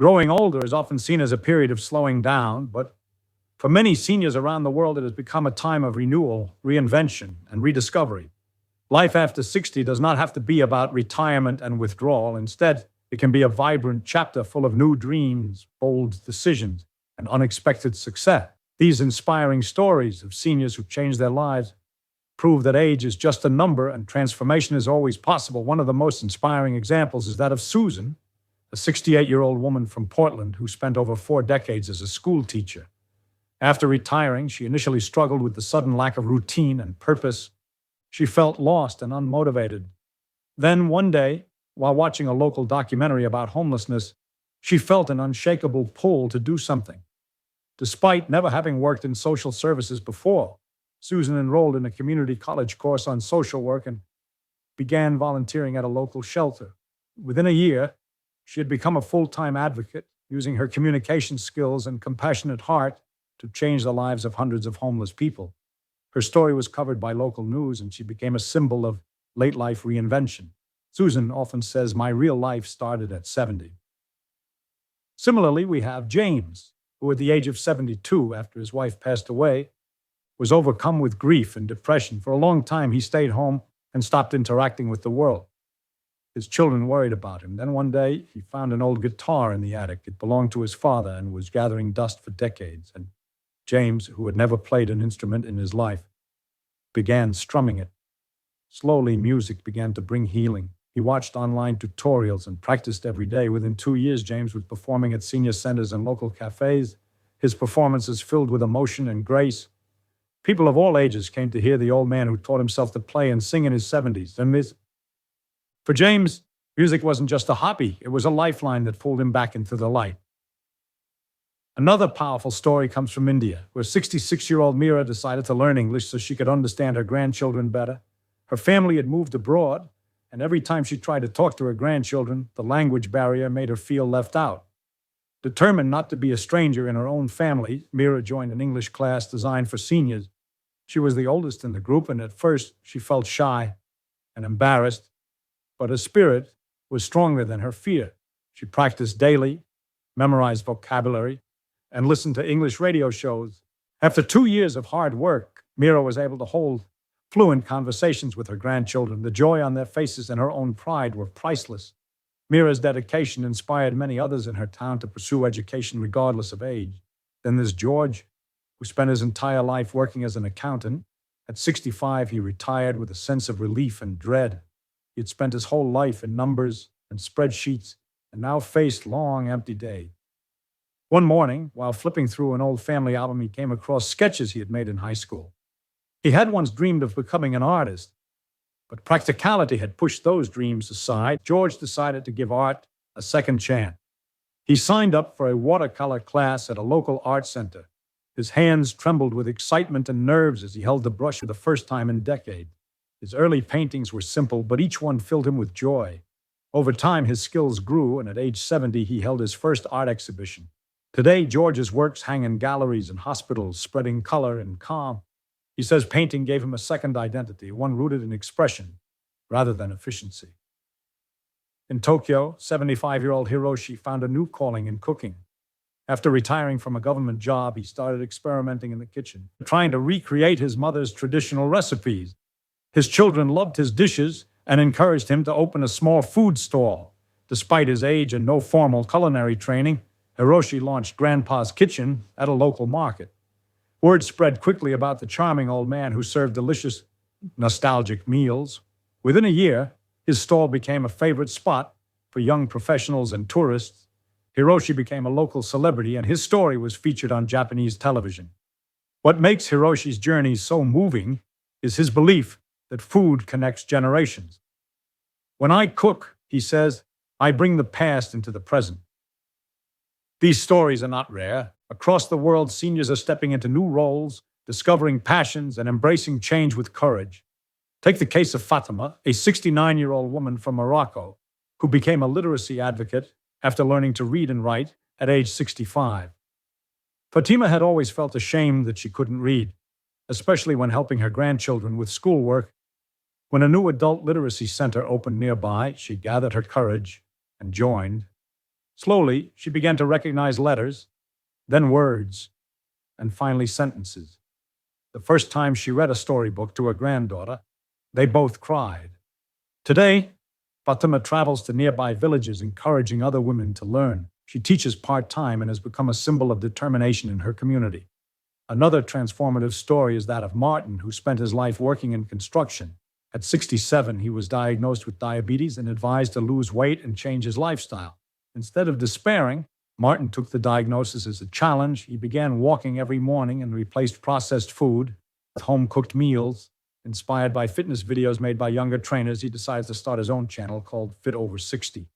Growing older is often seen as a period of slowing down, but for many seniors around the world, it has become a time of renewal, reinvention, and rediscovery. Life after 60 does not have to be about retirement and withdrawal. Instead, it can be a vibrant chapter full of new dreams, bold decisions, and unexpected success. These inspiring stories of seniors who changed their lives prove that age is just a number and transformation is always possible. One of the most inspiring examples is that of Susan, a 68-year-old woman from Portland who spent over 4 decades as a school teacher. After retiring, she initially struggled with the sudden lack of routine and purpose. She felt lost and unmotivated. Then one day, while watching a local documentary about homelessness, she felt an unshakable pull to do something. Despite never having worked in social services before, Susan enrolled in a community college course on social work and began volunteering at a local shelter. Within a year, she had become a full-time advocate, using her communication skills and compassionate heart to change the lives of hundreds of homeless people. Her story was covered by local news, and she became a symbol of late-life reinvention. Susan often says, "My real life started at 70." Similarly, we have James, who at the age of 72, after his wife passed away, was overcome with grief and depression. For a long time, he stayed home and stopped interacting with the world. His children worried about him. Then one day, he found an old guitar in the attic. It belonged to his father and was gathering dust for decades. And James, who had never played an instrument in his life, began strumming it. Slowly, music began to bring healing. He watched online tutorials and practiced every day. Within 2 years, James was performing at senior centers and local cafes. His performances filled with emotion and grace. People of all ages came to hear the old man who taught himself to play and sing in his 70s. For James, music wasn't just a hobby. It was a lifeline that pulled him back into the light. Another powerful story comes from India, where 66-year-old Meera decided to learn English so she could understand her grandchildren better. Her family had moved abroad, and every time she tried to talk to her grandchildren, the language barrier made her feel left out. Determined not to be a stranger in her own family, Meera joined an English class designed for seniors. She was the oldest in the group, and at first she felt shy and embarrassed, but her spirit was stronger than her fear. She practiced daily, memorized vocabulary, and listened to English radio shows. After 2 years of hard work, Meera was able to hold fluent conversations with her grandchildren. The joy on their faces and her own pride were priceless. Meera's dedication inspired many others in her town to pursue education regardless of age. Then there's George, who spent his entire life working as an accountant. At 65, he retired with a sense of relief and dread. He had spent his whole life in numbers and spreadsheets and now faced long, empty days. One morning, while flipping through an old family album, he came across sketches he had made in high school. He had once dreamed of becoming an artist, but practicality had pushed those dreams aside. George decided to give art a second chance. He signed up for a watercolor class at a local art center. His hands trembled with excitement and nerves as he held the brush for the first time in decades. His early paintings were simple, but each one filled him with joy. Over time, his skills grew, and at age 70, he held his first art exhibition. Today, George's works hang in galleries and hospitals, spreading color and calm. He says painting gave him a second identity, one rooted in expression rather than efficiency. In Tokyo, 75-year-old Hiroshi found a new calling in cooking. After retiring from a government job, he started experimenting in the kitchen, trying to recreate his mother's traditional recipes. His children loved his dishes and encouraged him to open a small food stall. Despite his age and no formal culinary training, Hiroshi launched Grandpa's Kitchen at a local market. Word spread quickly about the charming old man who served delicious, nostalgic meals. Within a year, his stall became a favorite spot for young professionals and tourists. Hiroshi became a local celebrity, and his story was featured on Japanese television. What makes Hiroshi's journey so moving is his belief that food connects generations. "When I cook," he says, "I bring the past into the present." These stories are not rare. Across the world, seniors are stepping into new roles, discovering passions, and embracing change with courage. Take the case of Fatima, a 69-year-old woman from Morocco who became a literacy advocate after learning to read and write at age 65. Fatima had always felt ashamed that she couldn't read, especially when helping her grandchildren with schoolwork. When a new adult literacy center opened nearby, she gathered her courage and joined. Slowly, she began to recognize letters, then words, and finally sentences. The first time she read a storybook to her granddaughter, they both cried. Today, Fatima travels to nearby villages encouraging other women to learn. She teaches part-time and has become a symbol of determination in her community. Another transformative story is that of Martin, who spent his life working in construction. At 67, he was diagnosed with diabetes and advised to lose weight and change his lifestyle. Instead of despairing, Martin took the diagnosis as a challenge. He began walking every morning and replaced processed food with home-cooked meals. Inspired by fitness videos made by younger trainers, he decided to start his own channel called Fit Over 60.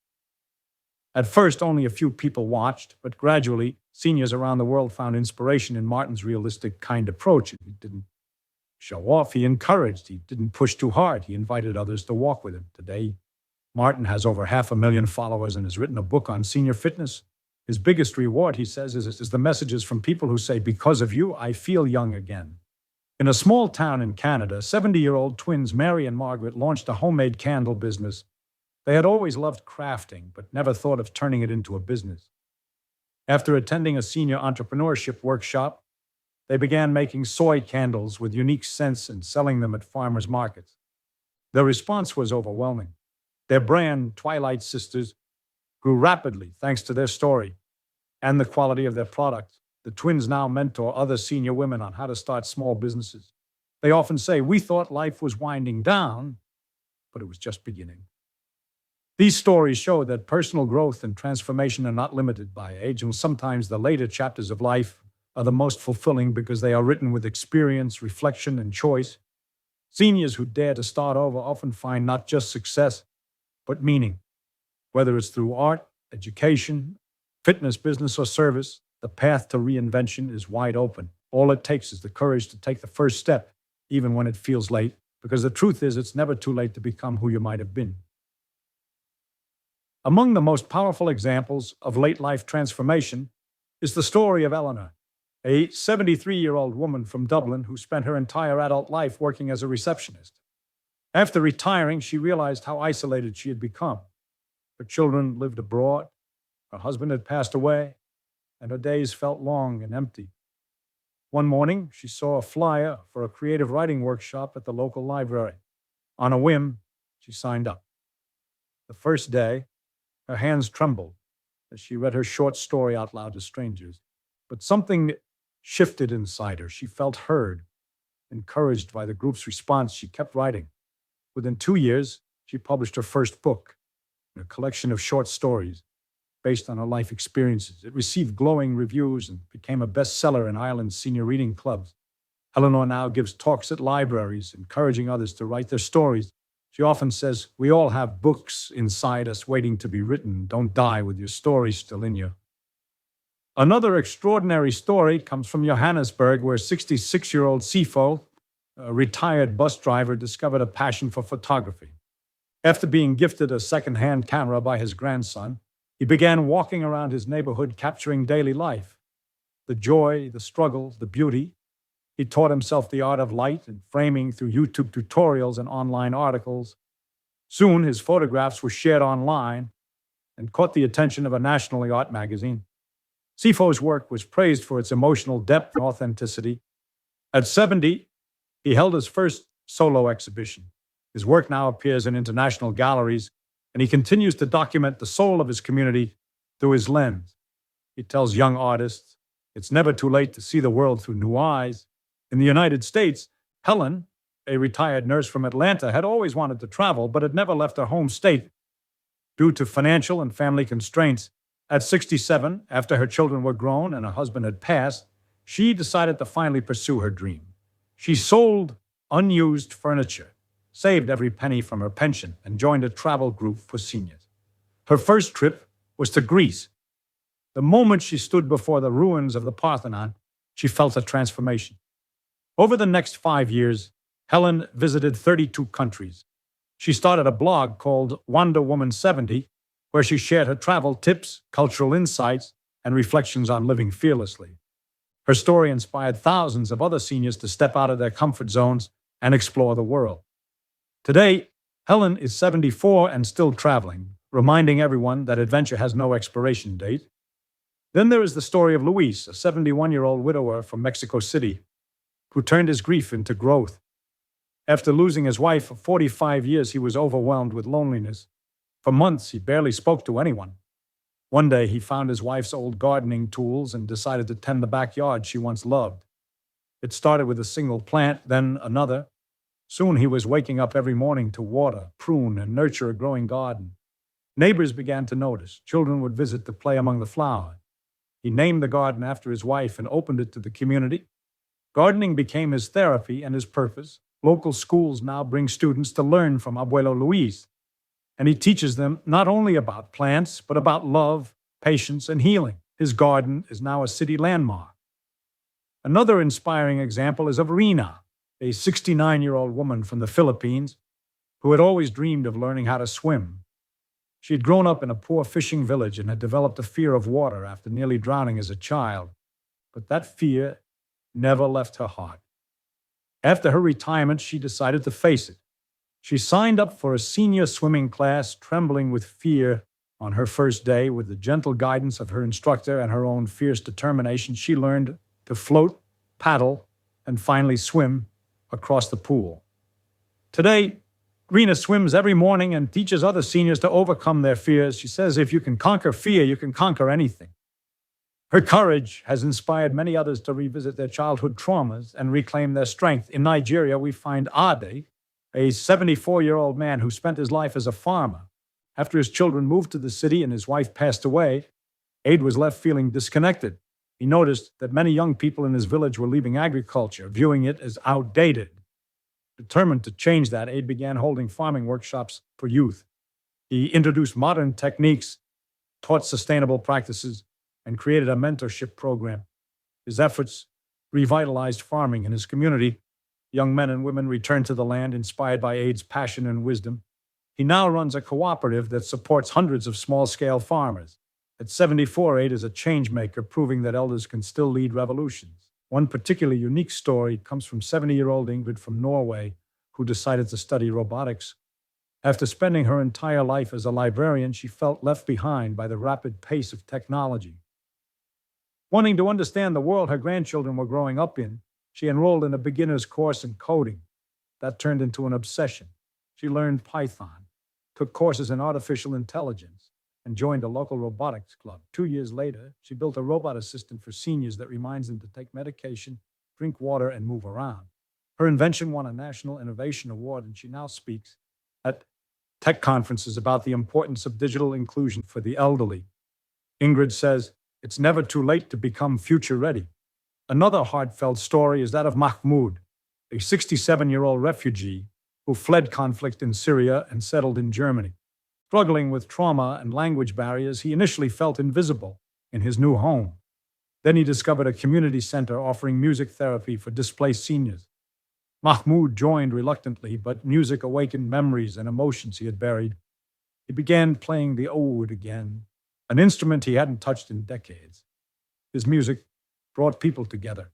At first, only a few people watched, but gradually, seniors around the world found inspiration in Martin's realistic, kind approach. He didn't show off, he encouraged. He didn't push too hard. He invited others to walk with him. Today, Martin has over 500,000 followers and has written a book on senior fitness. His biggest reward, he says, is the messages from people who say, "Because of you, I feel young again." In a small town in Canada, 70-year-old twins Mary and Margaret launched a homemade candle business. They had always loved crafting, but never thought of turning it into a business. After attending a senior entrepreneurship workshop, they began making soy candles with unique scents and selling them at farmers' markets. The response was overwhelming. Their brand, Twilight Sisters, grew rapidly thanks to their story and the quality of their products. The twins now mentor other senior women on how to start small businesses. They often say, "We thought life was winding down, but it was just beginning." These stories show that personal growth and transformation are not limited by age, and sometimes the later chapters of life are the most fulfilling because they are written with experience, reflection, and choice. Seniors who dare to start over often find not just success, but meaning. Whether it's through art, education, fitness, business, or service, the path to reinvention is wide open. All it takes is the courage to take the first step, even when it feels late, because the truth is it's never too late to become who you might have been. Among the most powerful examples of late life transformation is the story of Eleanor, a 73-year-old woman from Dublin who spent her entire adult life working as a receptionist. After retiring, she realized how isolated she had become. Her children lived abroad, her husband had passed away, and her days felt long and empty. One morning, she saw a flyer for a creative writing workshop at the local library. On a whim, she signed up. The first day, her hands trembled as she read her short story out loud to strangers. But something shifted inside her. She felt heard. Encouraged by the group's response, she kept writing. Within 2 years, she published her first book, a collection of short stories based on her life experiences. It received glowing reviews and became a bestseller in Ireland's senior reading clubs. Eleanor now gives talks at libraries, encouraging others to write their stories. She often says, "We all have books inside us waiting to be written. Don't die with your story still in you." Another extraordinary story comes from Johannesburg, where 66-year-old Sifo, a retired bus driver, discovered a passion for photography. After being gifted a second-hand camera by his grandson, he began walking around his neighborhood capturing daily life. The joy, the struggle, the beauty. He taught himself the art of light and framing through YouTube tutorials and online articles. Soon, his photographs were shared online and caught the attention of a national art magazine. Sifo's work was praised for its emotional depth and authenticity. At 70, he held his first solo exhibition. His work now appears in international galleries, and he continues to document the soul of his community through his lens. He tells young artists, it's never too late to see the world through new eyes. In the United States, Helen, a retired nurse from Atlanta, had always wanted to travel, but had never left her home state due to financial and family constraints. At 67, after her children were grown and her husband had passed, she decided to finally pursue her dream. She sold unused furniture, saved every penny from her pension, and joined a travel group for seniors. Her first trip was to Greece. The moment she stood before the ruins of the Parthenon, she felt a transformation. Over the next 5 years, Helen visited 32 countries. She started a blog called Wonder Woman 70, where she shared her travel tips, cultural insights, and reflections on living fearlessly. Her story inspired thousands of other seniors to step out of their comfort zones and explore the world. Today, Helen is 74 and still traveling, reminding everyone that adventure has no expiration date. Then there is the story of Luis, a 71-year-old widower from Mexico City, who turned his grief into growth. After losing his wife for 45 years, he was overwhelmed with loneliness. For months, he barely spoke to anyone. One day, he found his wife's old gardening tools and decided to tend the backyard she once loved. It started with a single plant, then another. Soon he was waking up every morning to water, prune, and nurture a growing garden. Neighbors began to notice. Children would visit to play among the flowers. He named the garden after his wife and opened it to the community. Gardening became his therapy and his purpose. Local schools now bring students to learn from Abuelo Luis, and he teaches them not only about plants, but about love, patience, and healing. His garden is now a city landmark. Another inspiring example is of Rina, a 69-year-old woman from the Philippines who had always dreamed of learning how to swim. She had grown up in a poor fishing village and had developed a fear of water after nearly drowning as a child. But that fear never left her heart. After her retirement, she decided to face it. She signed up for a senior swimming class, trembling with fear. On her first day, with the gentle guidance of her instructor and her own fierce determination, she learned to float, paddle, and finally swim across the pool. Today, Rena swims every morning and teaches other seniors to overcome their fears. She says, if you can conquer fear, you can conquer anything. Her courage has inspired many others to revisit their childhood traumas and reclaim their strength. In Nigeria, we find Ade, a 74-year-old man who spent his life as a farmer. After his children moved to the city and his wife passed away, Ade was left feeling disconnected. He noticed that many young people in his village were leaving agriculture, viewing it as outdated. Determined to change that, Ade began holding farming workshops for youth. He introduced modern techniques, taught sustainable practices, and created a mentorship program. His efforts revitalized farming in his community. Young men and women returned to the land inspired by Ade's passion and wisdom. He now runs a cooperative that supports hundreds of small-scale farmers. At 74, Ade is a change maker, proving that elders can still lead revolutions. One particularly unique story comes from 70-year-old Ingrid from Norway, who decided to study robotics. After spending her entire life as a librarian, she felt left behind by the rapid pace of technology. Wanting to understand the world her grandchildren were growing up in, she enrolled in a beginner's course in coding. That turned into an obsession. She learned Python, took courses in artificial intelligence, and joined a local robotics club. 2 years later, she built a robot assistant for seniors that reminds them to take medication, drink water, and move around. Her invention won a National Innovation Award, and she now speaks at tech conferences about the importance of digital inclusion for the elderly. Ingrid says, it's never too late to become future-ready. Another heartfelt story is that of Mahmoud, a 67-year-old refugee who fled conflict in Syria and settled in Germany. Struggling with trauma and language barriers, he initially felt invisible in his new home. Then he discovered a community center offering music therapy for displaced seniors. Mahmoud joined reluctantly, but music awakened memories and emotions he had buried. He began playing the oud again, an instrument he hadn't touched in decades. His music brought people together,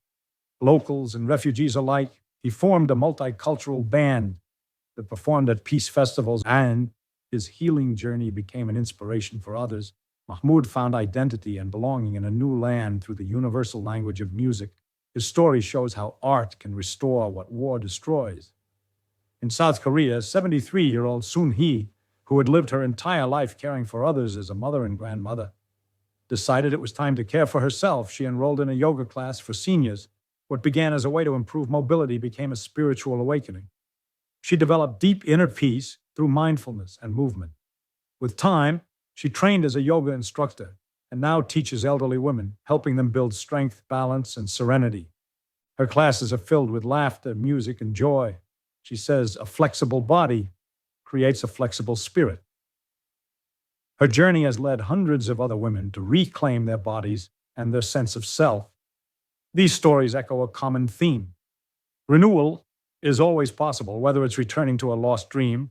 locals and refugees alike. He formed a multicultural band that performed at peace festivals, and his healing journey became an inspiration for others. Mahmoud found identity and belonging in a new land through the universal language of music. His story shows how art can restore what war destroys. In South Korea, 73-year-old Sun Hee, who had lived her entire life caring for others as a mother and grandmother, decided it was time to care for herself. She enrolled in a yoga class for seniors. What began as a way to improve mobility became a spiritual awakening. She developed deep inner peace through mindfulness and movement. With time, she trained as a yoga instructor and now teaches elderly women, helping them build strength, balance, and serenity. Her classes are filled with laughter, music, and joy. She says, a flexible body creates a flexible spirit. Her journey has led hundreds of other women to reclaim their bodies and their sense of self. These stories echo a common theme. Renewal is always possible, whether it's returning to a lost dream,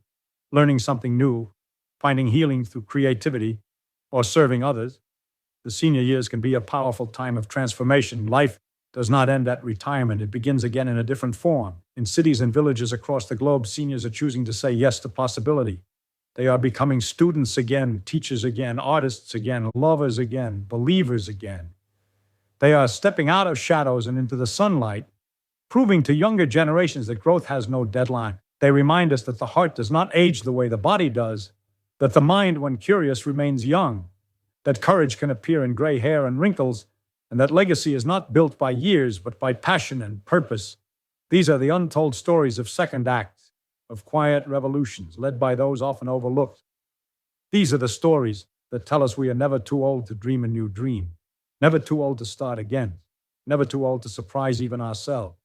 learning something new, finding healing through creativity, or serving others. The senior years can be a powerful time of transformation. Life does not end at retirement. It begins again in a different form. In cities and villages across the globe, seniors are choosing to say yes to possibility. They are becoming students again, teachers again, artists again, lovers again, believers again. They are stepping out of shadows and into the sunlight, proving to younger generations that growth has no deadline. They remind us that the heart does not age the way the body does, that the mind, when curious, remains young, that courage can appear in gray hair and wrinkles, and that legacy is not built by years, but by passion and purpose. These are the untold stories of second acts, of quiet revolutions led by those often overlooked. These are the stories that tell us we are never too old to dream a new dream, never too old to start again, never too old to surprise even ourselves.